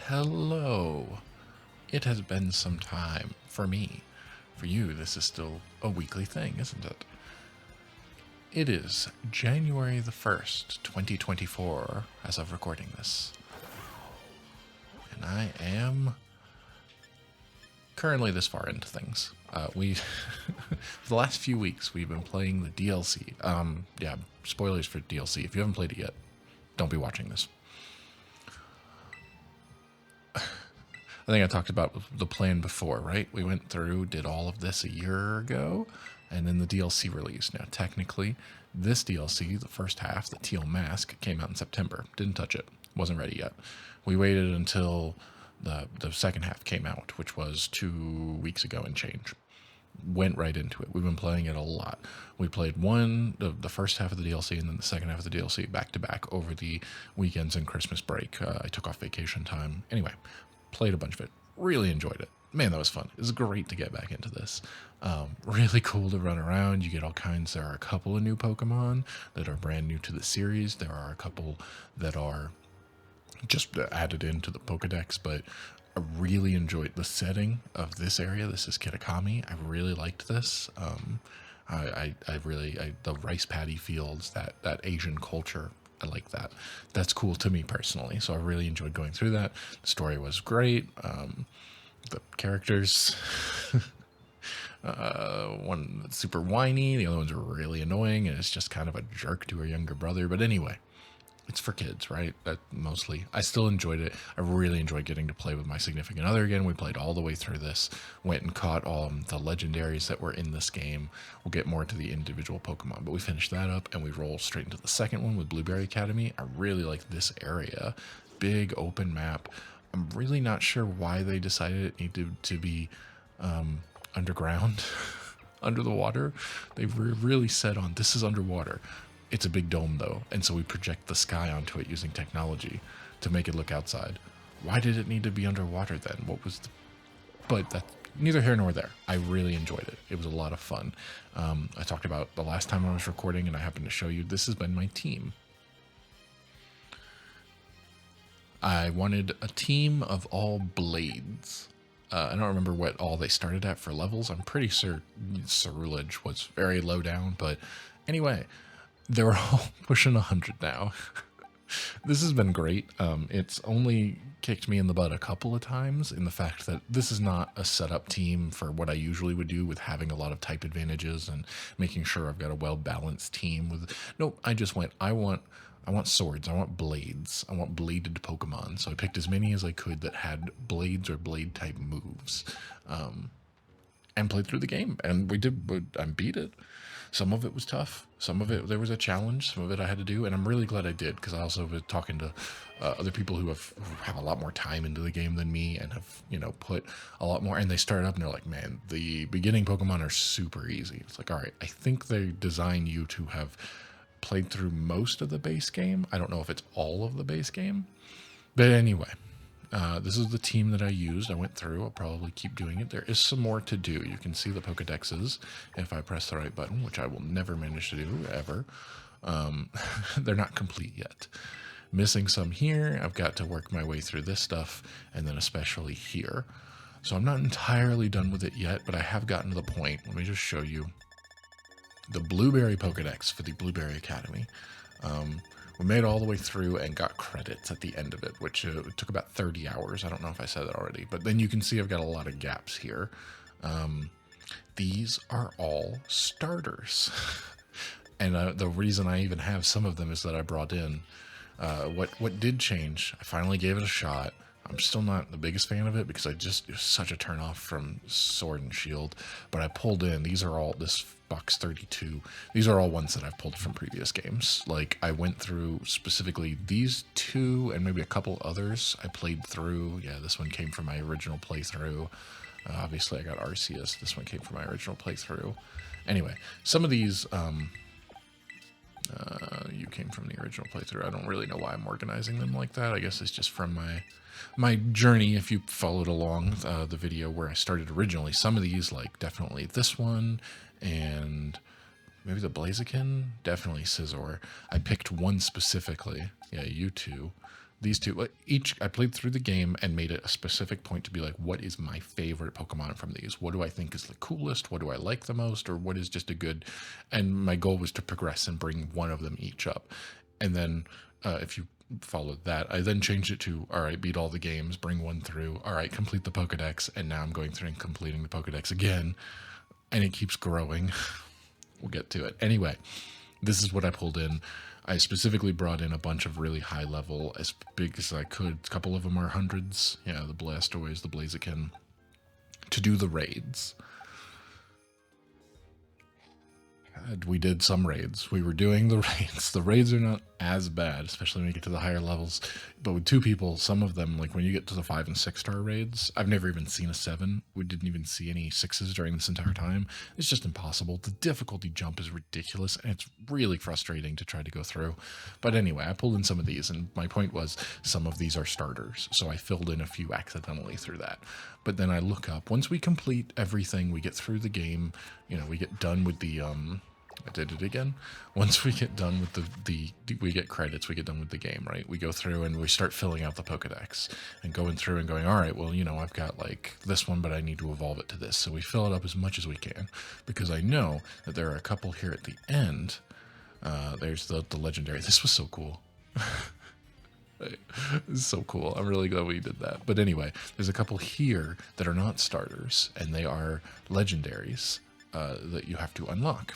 Hello. It has been some time for me. For you, this is still a weekly thing, isn't it? It is January the 1st, 2024, as of recording this. And I am currently this far into things. For the last few weeks, we've been playing the DLC. Yeah, spoilers for DLC. If you haven't played it yet, don't be watching this. I think I talked about the plan before, right? We went through, did all of this a year ago, and then the DLC released. Now, technically, this DLC, the first half, the Teal Mask, came out in September. Didn't touch it. Wasn't ready yet. We waited until the second half came out, which was 2 weeks ago and change. Went right into it. We've been playing it a lot. We played the first half of the DLC, and then the second half of the DLC back to back over the weekends and Christmas break. I took off vacation time. Anyway, played a bunch of it. Really enjoyed it. Man, that was fun. It was great to get back into this. Really cool to run around. You get all kinds. There are a couple of new Pokemon that are brand new to the series. There are a couple that are just added into the Pokedex, but I really enjoyed the setting of this area. This is Kitakami. I really liked this. The rice paddy fields, that Asian culture, I like that. That's cool to me personally. So I really enjoyed going through that. The story was great. The characters, one that's super whiny, the other ones are really annoying, and it's just kind of a jerk to her younger brother. But anyway, it's for kids, right? That mostly. I still enjoyed it. I really enjoyed getting to play with my significant other again. We played all the way through this, went and caught all the legendaries that were in this game. We'll get more to the individual Pokemon, but we finished that up and we roll straight into the second one with Blueberry Academy. I really like this area. Big open map. I'm really not sure why they decided it needed to be underground, under the water. They were really set on this is underwater. It's a big dome, though, and so we project the sky onto it using technology to make it look outside. Why did it need to be underwater then? But that's neither here nor there. I really enjoyed it. It was a lot of fun. I talked about the last time I was recording, and I happened to show you this has been my team. I wanted a team of all blades. I don't remember what all they started at for levels. I'm pretty sure Cerulege was very low down, but anyway, they were all pushing 100 now. This has been great. It's only kicked me in the butt a couple of times in the fact that this is not a setup team for what I usually would do with having a lot of type advantages and making sure I've got a well-balanced team. Nope, I just went, I want swords, I want blades, I want bladed Pokemon. So I picked as many as I could that had blades or blade type moves. And played through the game, and I beat it. Some of it was tough. Some of it, there was a challenge. Some of it I had to do, and I'm really glad I did, because I also been talking to other people who have a lot more time into the game than me and have, put a lot more, and they start up and they're like, man, the beginning Pokemon are super easy. It's like, all right, I think they design you to have played through most of the base game. I don't know if it's all of the base game, but anyway, this is the team that I used. I went through. I'll probably keep doing it. There is some more to do. You can see the Pokedexes if I press the right button, which I will never manage to do, ever. They're not complete yet. Missing some here. I've got to work my way through this stuff, and then especially here. So I'm not entirely done with it yet, but I have gotten to the point. Let me just show you the Blueberry Pokedex for the Blueberry Academy. We made it all the way through and got credits at the end of it, which took about 30 hours. I don't know if I said that already, but then you can see I've got a lot of gaps here. These are all starters. And the reason I even have some of them is that I brought in what did change. I finally gave it a shot. I'm still not the biggest fan of it because it was such a turnoff from Sword and Shield, but I pulled in, these are all, this box 32, these are all ones that I've pulled from previous games. Like, I went through specifically these two and maybe a couple others I played through. Yeah, this one came from my original playthrough. Obviously I got Arceus. This one came from my original playthrough. Anyway, some of these, you came from the original playthrough. I don't really know why I'm organizing them like that. I guess it's just from my journey. If you followed along the video where I started originally, some of these, like definitely this one and maybe the Blaziken, definitely Scizor. I picked one specifically. Yeah, you two. these two, like, each, I played through the game and made it a specific point to be like, what is my favorite Pokemon from these? What do I think is the coolest? What do I like the most? Or what is just a good, and my goal was to progress and bring one of them each up. And then if you followed that, I then changed it to, all right, beat all the games, bring one through, all right, complete the Pokedex. And now I'm going through and completing the Pokedex again. And it keeps growing. We'll get to it. Anyway, this is what I pulled in. I specifically brought in a bunch of really high level, as big as I could. A couple of them are hundreds. Yeah, the Blastoise, the Blaziken, to do the raids. We did some raids. We were doing the raids. The raids are not as bad, especially when you get to the higher levels. But with 2 people, some of them, like when you get to the 5 and 6 star raids, I've never even seen a 7. We didn't even see any 6s during this entire time. It's just impossible. The difficulty jump is ridiculous, and it's really frustrating to try to go through. But anyway, I pulled in some of these, and my point was some of these are starters. So I filled in a few accidentally through that. But then I look up, once we complete everything, we get through the game, we get done with the, I did it again. Once we get done with we get credits, we get done with the game, right? We go through and we start filling out the Pokedex and going through and going, all right, well, I've got like this one, but I need to evolve it to this. So we fill it up as much as we can because I know that there are a couple here at the end. There's the legendary. This was so cool. This is so cool. I'm really glad we did that. But anyway, there's a couple here that are not starters and they are legendaries that you have to unlock.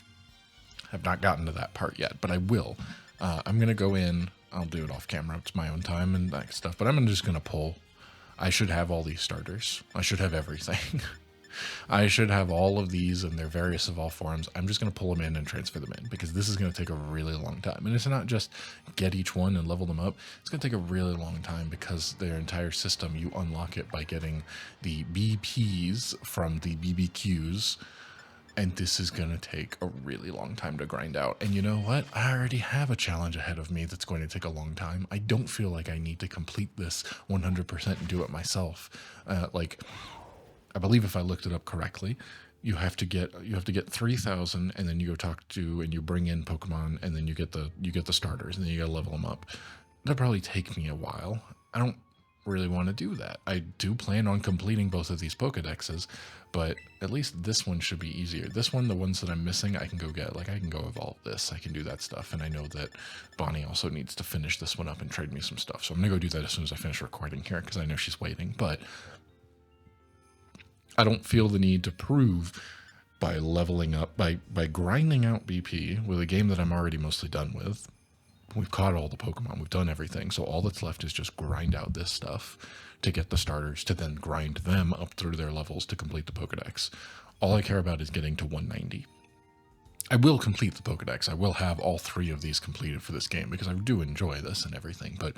I've not gotten to that part yet, but I will. I'm going to go in. I'll do it off camera. It's my own time and that stuff, but I'm just going to pull. I should have all these starters. I should have everything. I should have all of these in their various evolve forms. I'm just going to pull them in and transfer them in because this is going to take a really long time. And it's not just get each one and level them up. It's going to take a really long time because their entire system, you unlock it by getting the BPs from the BBQs. And this is going to take a really long time to grind out. And you know what? I already have a challenge ahead of me that's going to take a long time. I don't feel like I need to complete this 100% and do it myself. I believe if I looked it up correctly, you have to get 3,000, and then you go talk to and you bring in Pokemon, and then you get the starters, and then you got to level them up. That'll probably take me a while. I don't really want to do that. I do plan on completing both of these Pokedexes, but at least this one should be easier. This one, the ones that I'm missing, I can go get. Like, I can go evolve this. I can do that stuff, and I know that Bonnie also needs to finish this one up and trade me some stuff. So I'm going to go do that as soon as I finish recording here, because I know she's waiting, but I don't feel the need to prove by leveling up, by grinding out BP with a game that I'm already mostly done with. We've caught all the Pokemon. We've done everything. So all that's left is just grind out this stuff to get the starters, to then grind them up through their levels to complete the Pokedex. All I care about is getting to 190. I will complete the Pokedex. I will have all 3 of these completed for this game because I do enjoy this and everything. But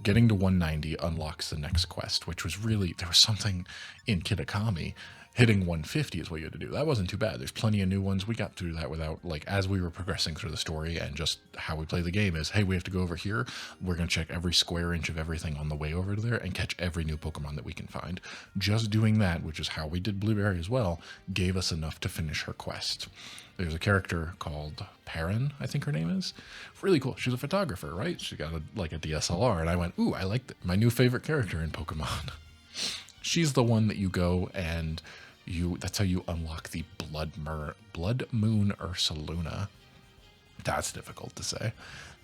getting to 190 unlocks the next quest, which was really, there was something in Kitakami. Hitting 150 is what you had to do. That wasn't too bad. There's plenty of new ones. We got through that without, like, as we were progressing through the story, and just how we play the game is, hey, we have to go over here. We're going to check every square inch of everything on the way over there and catch every new Pokemon that we can find. Just doing that, which is how we did Blueberry as well, gave us enough to finish her quest. There's a character called Perrin, I think her name is. Really cool. She's a photographer, right? She got a DSLR, and I went, ooh, I like that. My new favorite character in Pokemon. She's the one that you go and that's how you unlock the Blood Moon Ursaluna. That's difficult to say.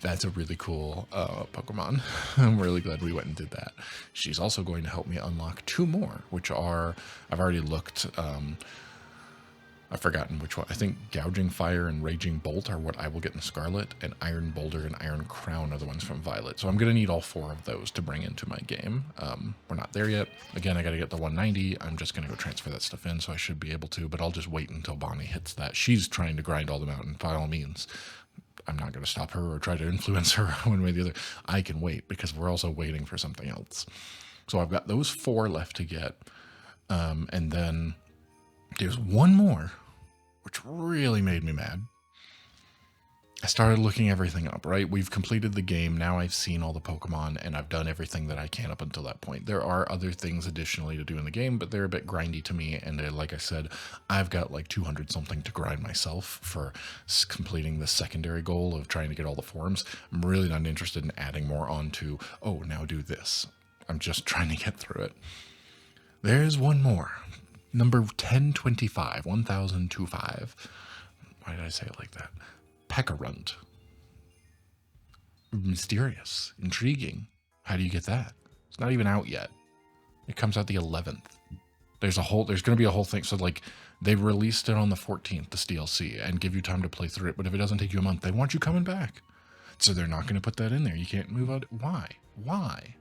That's a really cool Pokemon. I'm really glad we went and did that. She's also going to help me unlock 2 more, which are, I've already looked, I've forgotten which one. I think Gouging Fire and Raging Bolt are what I will get in Scarlet, and Iron Boulder and Iron Crown are the ones from Violet. So I'm going to need all 4 of those to bring into my game. We're not there yet. Again, I got to get the 190. I'm just going to go transfer that stuff in, so I should be able to, but I'll just wait until Bonnie hits that. She's trying to grind all them out, and by all means, I'm not going to stop her or try to influence her one way or the other. I can wait, because we're also waiting for something else. So I've got those 4 left to get, and then there's one more, which really made me mad. I started looking everything up, right? We've completed the game. Now I've seen all the Pokemon and I've done everything that I can up until that point. There are other things additionally to do in the game, but they're a bit grindy to me. And like I said, I've got like 200 something to grind myself for completing the secondary goal of trying to get all the forms. I'm really not interested in adding more onto, oh, now do this. I'm just trying to get through it. There's one more. Number 1025, 1025. Why did I say it like that? Pekarunt. Mysterious, intriguing. How do you get that? It's not even out yet. It comes out the 11th. There's going to be a whole thing. So like they released it on the 14th, this DLC, and give you time to play through it. But if it doesn't take you a month, they want you coming back. So they're not going to put that in there. You can't move out. Why? Why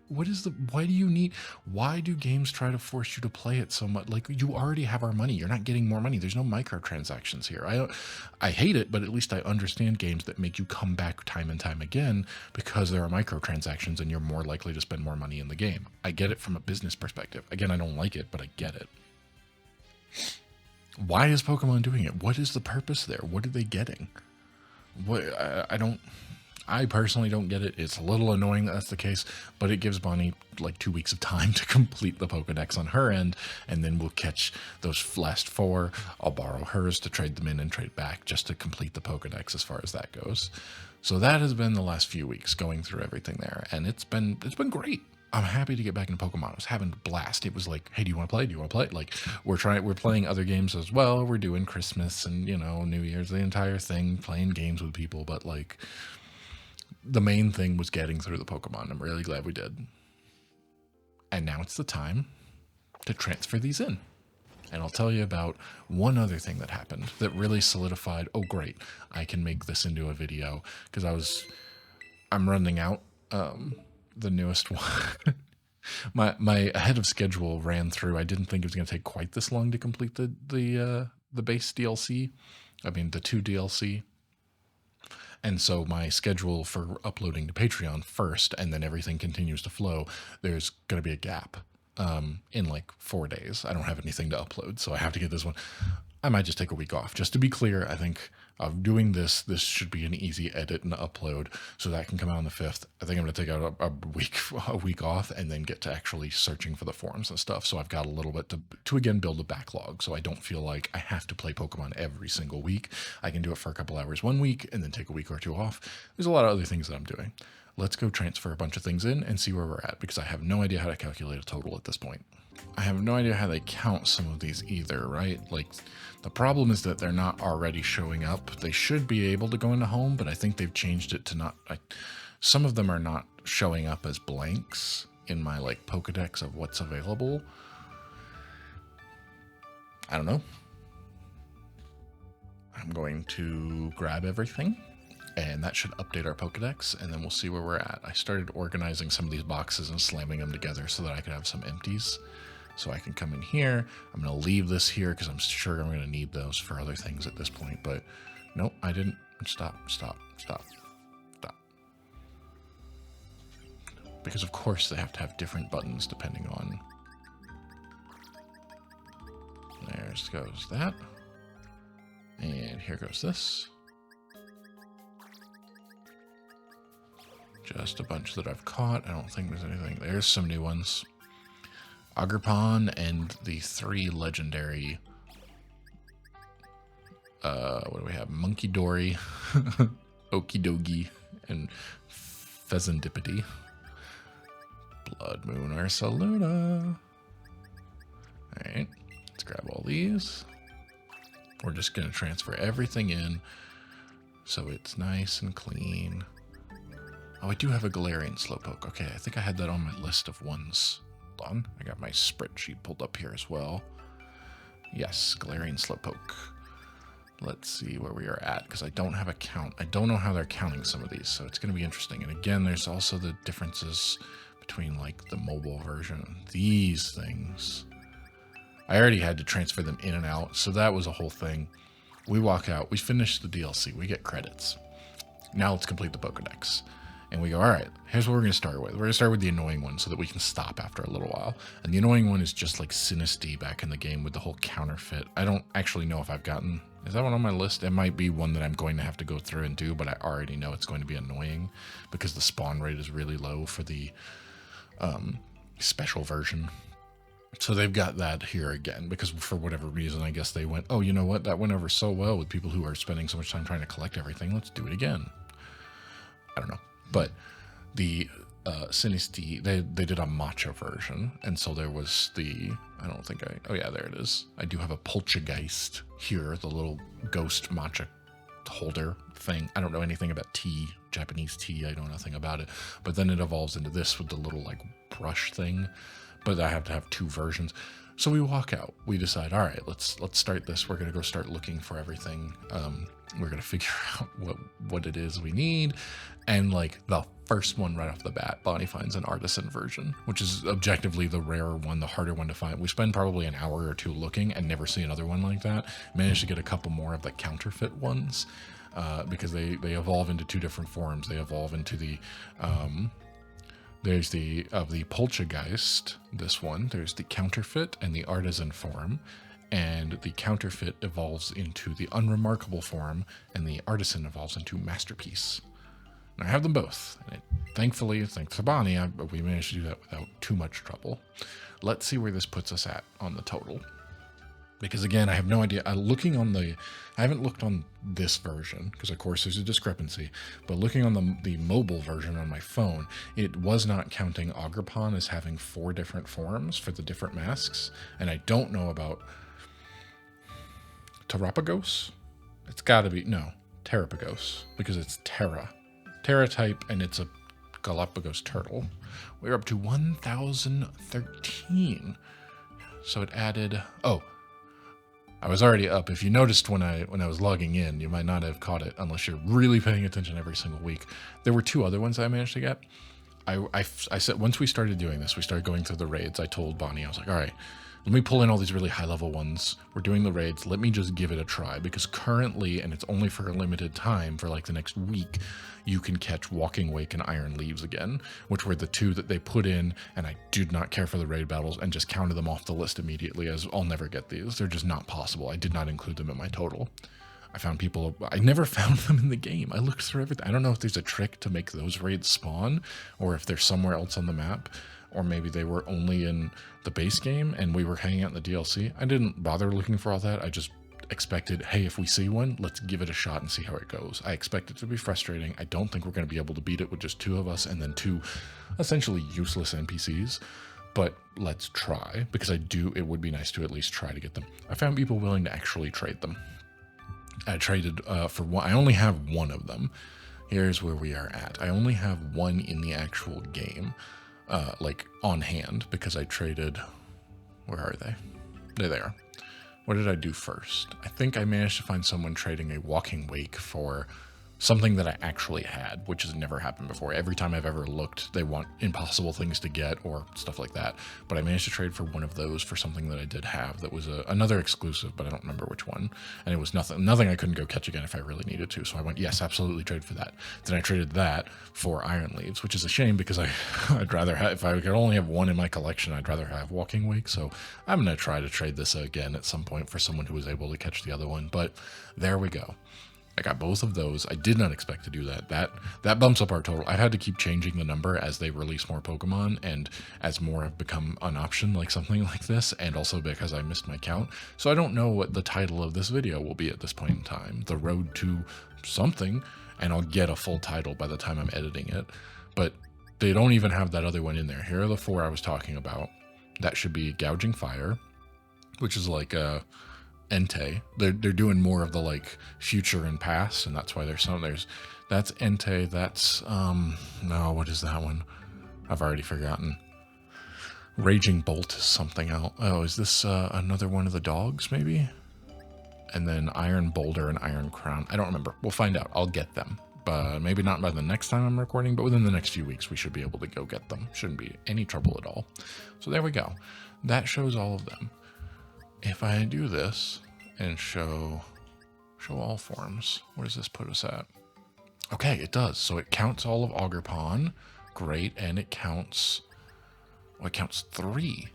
do games try to force you to play it so much? Like, you already have our money. You're not getting more money. There's no microtransactions here. I hate it, but at least I understand games that make you come back time and time again because there are microtransactions and you're more likely to spend more money in the game. I get it from a business perspective. Again, I don't like it, but I get it. Why is Pokemon doing it? What is the purpose there? What are they getting? I personally don't get it. It's a little annoying that that's the case, but it gives Bonnie like 2 weeks of time to complete the Pokedex on her end, and then we'll catch those last 4. I'll borrow hers to trade them in and trade back just to complete the Pokedex as far as that goes. So that has been the last few weeks going through everything there, and it's been great. I'm happy to get back into Pokemon. I was having a blast. It was like, hey, do you want to play? Do you want to play? Like, we're playing other games as well. We're doing Christmas and, New Year's, the entire thing, playing games with people, but like, the main thing was getting through the Pokemon. I'm really glad we did. And now it's the time to transfer these in. And I'll tell you about one other thing that happened that really solidified, oh great, I can make this into a video, because I'm running out the newest one. my ahead of schedule ran through. I didn't think it was going to take quite this long to complete the base DLC. I mean the 2 DLC. And so my schedule for uploading to Patreon first, and then everything continues to flow, there's going to be a gap in like 4 days. I don't have anything to upload, so I have to get this one. I might just take a week off. Just to be clear, I think of doing this should be an easy edit and upload, so that can come out on the 5th. I think I'm going to take out a week off and then get to actually searching for the forums and stuff. So I've got a little bit to again build a backlog, so I don't feel like I have to play Pokemon every single week. I can do it for a couple hours one week and then take a week or 2 off. There's a lot of other things that I'm doing. Let's go transfer a bunch of things in and see where we're at, because I have no idea how to calculate a total at this point. I have no idea how they count some of these either, right? Like, the problem is that they're not already showing up. They should be able to go into home, but I think they've changed it to not. Some of them are not showing up as blanks in my like Pokedex of what's available. I don't know. I'm going to grab everything, and that should update our Pokedex, and then we'll see where we're at. I started organizing some of these boxes and slamming them together so that I could have some empties. So I can come in here. I'm going to leave this here because I'm sure I'm going to need those for other things at this point. But nope, I didn't. Stop. Because of course they have to have different buttons depending on. There goes that. And here goes this. Just a bunch that I've caught. I don't think there's anything. There's some new ones. Agrippon and the 3 legendary. What do we have? Monkey Dory, Okidogi, and Pheasantipity. Blood Moon Ursaluna. Alright, let's grab all these. We're just going to transfer everything in so it's nice and clean. Oh, I do have a Galarian Slowpoke. Okay, I think I had that on my list of ones. Hold on, I got my spreadsheet pulled up here as well. Yes, Galarian Slowpoke. Let's see where we are at, because I don't have a count. I don't know how they're counting some of these, so it's going to be interesting. And again, there's also the differences between like the mobile version. These things. I already had to transfer them in and out, so that was a whole thing. We walk out, we finish the DLC, we get credits. Now let's complete the Pokedex. And we go, all right, here's what we're going to start with. We're going to start with the annoying one so that we can stop after a little while. And the annoying one is just like Sinisty back in the game with the whole counterfeit. I don't actually know if I've gotten... Is that one on my list? It might be one that I'm going to have to go through and do, but I already know it's going to be annoying because the spawn rate is really low for the special version. So they've got that here again because for whatever reason, I guess they went, oh, you know what? That went over so well with people who are spending so much time trying to collect everything. Let's do it again. I don't know. But the Sinisty, they did a matcha version. And so there was the, oh yeah, there it is. I do have a Poltergeist here, the little ghost matcha holder thing. I don't know anything about tea, Japanese tea. I know nothing about it. But then it evolves into this with the little like brush thing. But I have to have 2 versions. So we walk out. We decide, all right, let's start this. We're going to go start looking for everything. We're going to figure out what it is we need. And like the first one right off the bat, Bonnie finds an artisan version, which is objectively the rarer one, the harder one to find. We spend probably an hour or 2 looking and never see another one like that. Managed to get a couple more of the counterfeit ones because they evolve into 2 different forms. They evolve into the... There's the Poltergeist, this one. There's the counterfeit and the artisan form. And the counterfeit evolves into the unremarkable form, and the artisan evolves into masterpiece. And I have them both. And thankfully, thanks to Bonnie, we managed to do that without too much trouble. Let's see where this puts us at on the total. Because again, I have no idea. I haven't looked on this version because of course there's a discrepancy, but looking on the mobile version on my phone, it was not counting Agripon as having 4 different forms for the different masks. And I don't know about Terrapagos. It's gotta be, no, Terrapagos, because it's Terra type and it's a Galapagos turtle. We're up to 1013. So it added, I was already up. If you noticed when I was logging in, you might not have caught it unless you're really paying attention every single week. There were 2 other ones I managed to get. I said once we started doing this, we started going through the raids. I told Bonnie, I was like, all right, let me pull in all these really high level ones. We're doing the raids. Let me just give it a try because currently, and it's only for a limited time for like the next week, you can catch Walking Wake and Iron Leaves again, which were the 2 that they put in, and I did not care for the raid battles and just counted them off the list immediately as I'll never get these. They're just not possible. I did not include them in my total. I never found them in the game. I looked through everything. I don't know if there's a trick to make those raids spawn or if they're somewhere else on the map, or maybe they were only in the base game and we were hanging out in the DLC. I didn't bother looking for all that. I just expected, hey, if we see one, let's give it a shot and see how it goes. I expect it to be frustrating. I don't think we're going to be able to beat it with just 2 of us and then 2 essentially useless NPCs. But let's try, because it would be nice to at least try to get them. I found people willing to actually trade them. I traded for one. I only have 1 of them. Here's where we are at. I only have 1 in the actual game, like on hand, because I traded. Where are they? There they are. What did I do first? I think I managed to find someone trading a Walking Wake for something that I actually had, which has never happened before. Every time I've ever looked, they want impossible things to get or stuff like that. But I managed to trade for one of those for something that I did have that was another exclusive, but I don't remember which one. And it was nothing I couldn't go catch again if I really needed to. So I went, yes, absolutely trade for that. Then I traded that for Iron Leaves, which is a shame because I'd rather have, if I could only have 1 in my collection, I'd rather have Walking Wake. So I'm going to try to trade this again at some point for someone who was able to catch the other one. But there we go. I got both of those. I did not expect to do that. That bumps up our total. I've had to keep changing the number as they release more Pokemon and as more have become an option, like something like this, and also because I missed my count. So I don't know what the title of this video will be at this point in time. The Road to something, and I'll get a full title by the time I'm editing it. But they don't even have that other one in there. Here are the 4 I was talking about. That should be Gouging Fire, which is like a Entei. They're doing more of the like future and past, and that's why that's Entei. That's no, what is that one? I've already forgotten. Raging Bolt is something else. Oh, is this another one of the dogs maybe? And then Iron Boulder and Iron Crown. I don't remember. We'll find out. I'll get them. But maybe not by the next time I'm recording, but within the next few weeks we should be able to go get them. Shouldn't be any trouble at all. So there we go. That shows all of them. If I do this and show all forms, where does this put us at? Okay, it does. So it counts all of Augerpon. Great. And it counts... Well, it counts 3.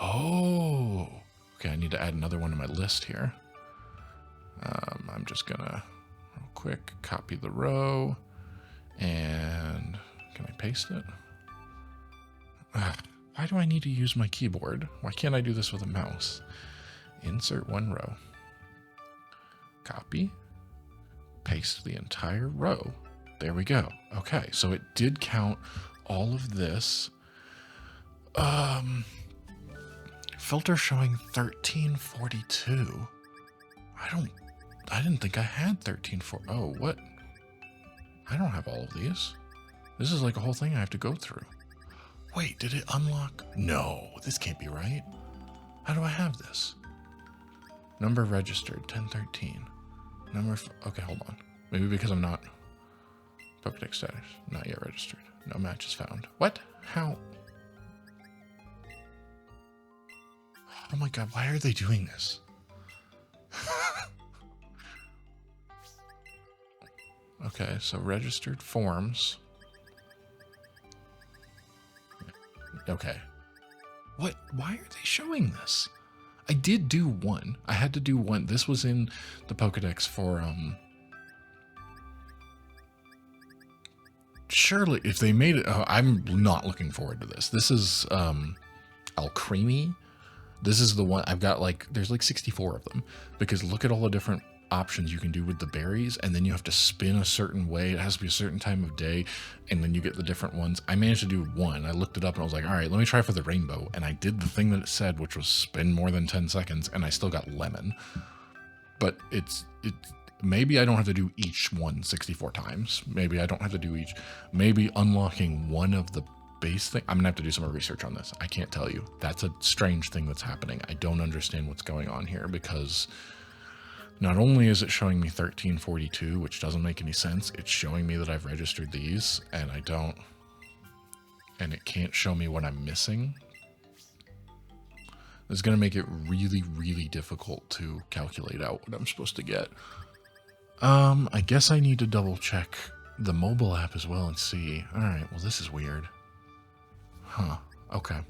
Oh. Okay, I need to add another one to my list here. I'm just gonna, real quick, copy the row. And can I paste it? Why do I need to use my keyboard? Why can't I do this with a mouse? Insert one row. Copy. Paste the entire row. There we go. Okay, so it did count all of this. Filter showing 1342. I didn't think I had 1340. Oh, what? I don't have all of these. This is like a whole thing I have to go through. Wait, did it unlock? No, this can't be right. How do I have this? Number registered, 1013. Okay, hold on. Maybe because I'm not... Pokedex status, not yet registered. No matches found. What? How? Oh my god, why are they doing this? Okay, so registered forms. Okay. What? Why are they showing this? I did do one. I had to do one. This was in the Pokedex for, surely, if they made it... I'm not looking forward to this. This is, Alcremie. This is the one I've got, like, there's like 64 of them, because look at all the different options you can do with the berries, and then you have to spin a certain way. It has to be a certain time of day, and then you get the different ones. I managed to do one. I looked it up and I was like, all right, let me try for the rainbow. And I did the thing that it said, which was spin more than 10 seconds, and I still got lemon. But maybe I don't have to do each one 64 times. Maybe I don't have to do each. Maybe unlocking one of the base thing. I'm gonna have to do some more research on this. I can't tell you. That's a strange thing that's happening. I don't understand what's going on here, because not only is it showing me 1342, which doesn't make any sense, it's showing me that I've registered these, and I don't, and it can't show me what I'm missing. It's going to make it really, really difficult to calculate out what I'm supposed to get. I guess I need to double check the mobile app as well and see. All right, well, this is weird. Huh, okay.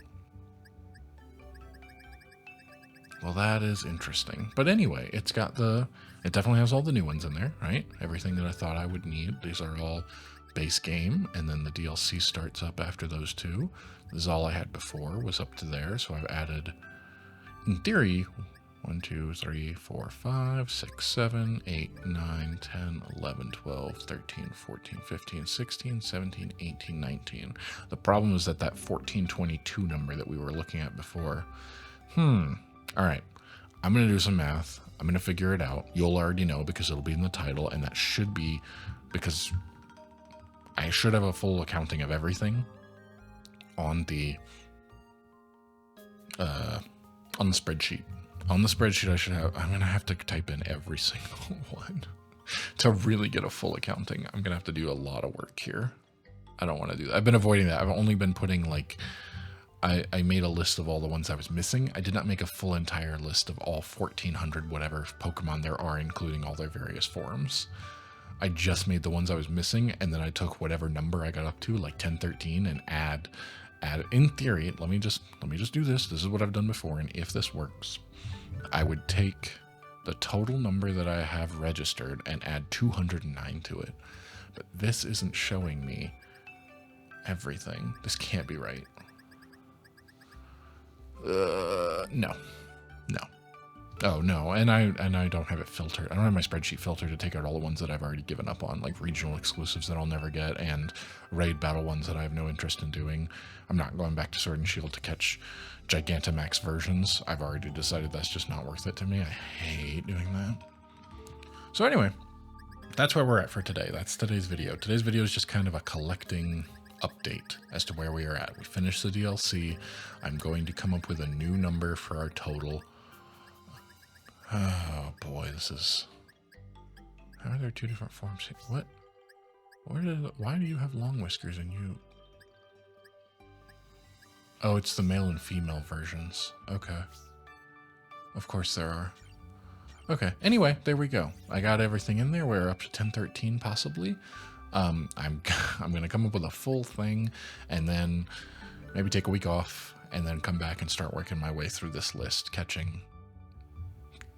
Well, that is interesting. But anyway, it definitely has all the new ones in there, right? Everything that I thought I would need. These are all base game, and then the DLC starts up after those two. This is all I had before, was up to there, so I've added, in theory, 1, 2, 3, 4, 5, 6, 7, 8, 9, 10, 11, 12, 13, 14, 15, 16, 17, 18, 19. The problem is that 1422 number that we were looking at before. All right, I'm going to do some math. I'm going to figure it out. You'll already know because it'll be in the title, and that should be because I should have a full accounting of everything on the spreadsheet. On the spreadsheet, I'm going to have to type in every single one to really get a full accounting. I'm going to have to do a lot of work here. I don't want to do that. I've been avoiding that. I've only been putting, like, I made a list of all the ones I was missing. I did not make a full entire list of all 1,400 whatever Pokemon there are, including all their various forms. I just made the ones I was missing, and then I took whatever number I got up to, like 1013, and add. In theory, let me just do this. This is what I've done before, and if this works, I would take the total number that I have registered and add 209 to it. But this isn't showing me everything. This can't be right. No. Oh no, and I don't have it filtered. I don't have my spreadsheet filtered to take out all the ones that I've already given up on, like regional exclusives that I'll never get, and raid battle ones that I have no interest in doing. I'm not going back to Sword and Shield to catch Gigantamax versions. I've already decided that's just not worth it to me. I hate doing that. So anyway, that's where we're at for today. That's today's video. Today's video is just kind of a collecting update as to where we are at. We finished the DLC. I'm going to come up with a new number for our total. Oh boy, this is... How are there two different forms? What? Why do you have long whiskers and you... Oh, it's the male and female versions. Okay. Of course there are. Okay. Anyway, there we go. I got everything in there. We're up to 1013 possibly. I'm I'm gonna come up with a full thing, and then maybe take a week off, and then come back and start working my way through this list, catching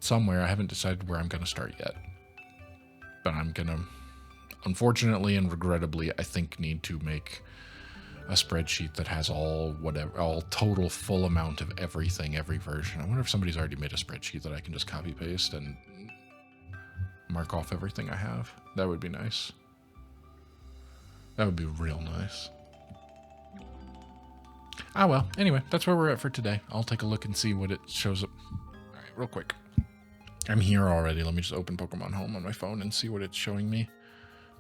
somewhere. I haven't decided where I'm gonna start yet, but I'm gonna, unfortunately and regrettably, I think need to make a spreadsheet that has all total full amount of everything, every version. I wonder if somebody's already made a spreadsheet that I can just copy paste and mark off everything I have. That would be nice. That would be real nice. Ah, well, anyway, that's where we're at for today. I'll take a look and see what it shows up. All right, real quick. I'm here already. Let me just open Pokemon Home on my phone and see what it's showing me.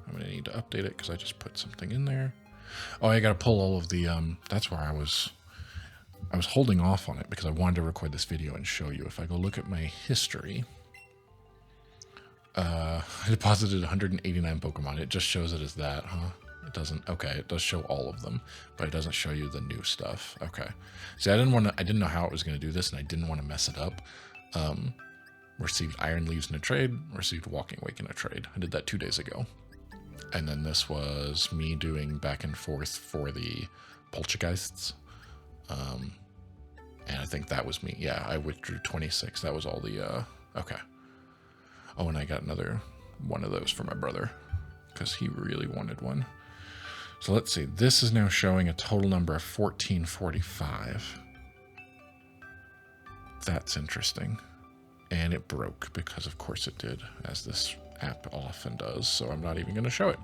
I'm going to need to update it because I just put something in there. Oh, I got to pull all of the, that's where I was holding off on it because I wanted to record this video and show you. If I go look at my history, I deposited 189 Pokemon. It just shows it as that, huh? It doesn't. Okay, it does show all of them, but it doesn't show you the new stuff. Okay. See, I didn't know how it was going to do this, and I didn't want to mess it up. Received Iron Leaves in a trade, received Walking Wake in a trade. I did that 2 days ago. And then this was me doing back and forth for the Poltergeists. And I think that was me. Yeah, I withdrew 26. That was all the, okay. Oh, and I got another one of those for my brother because he really wanted one. So let's see. This is now showing a total number of 1445. That's interesting. And it broke because, of course, it did, as this app often does. So I'm not even going to show it.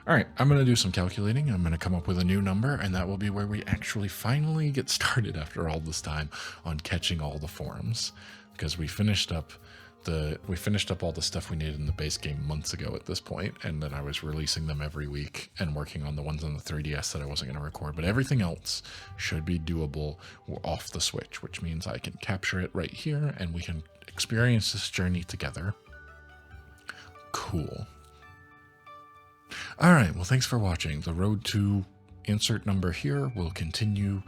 All right. I'm going to do some calculating. I'm going to come up with a new number, and that will be where we actually finally get started after all this time on catching all the forms, because we finished up all the stuff we needed in the base game months ago at this point, and then I was releasing them every week and working on the ones on the 3DS that I wasn't going to record, but everything else should be doable off the Switch, which means I can capture it right here and we can experience this journey together. Cool. All right, well, thanks for watching. The road to insert number here will continue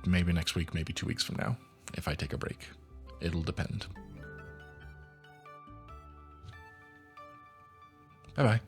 maybe next week, maybe 2 weeks from now, if I take a break. It'll depend. Bye-bye.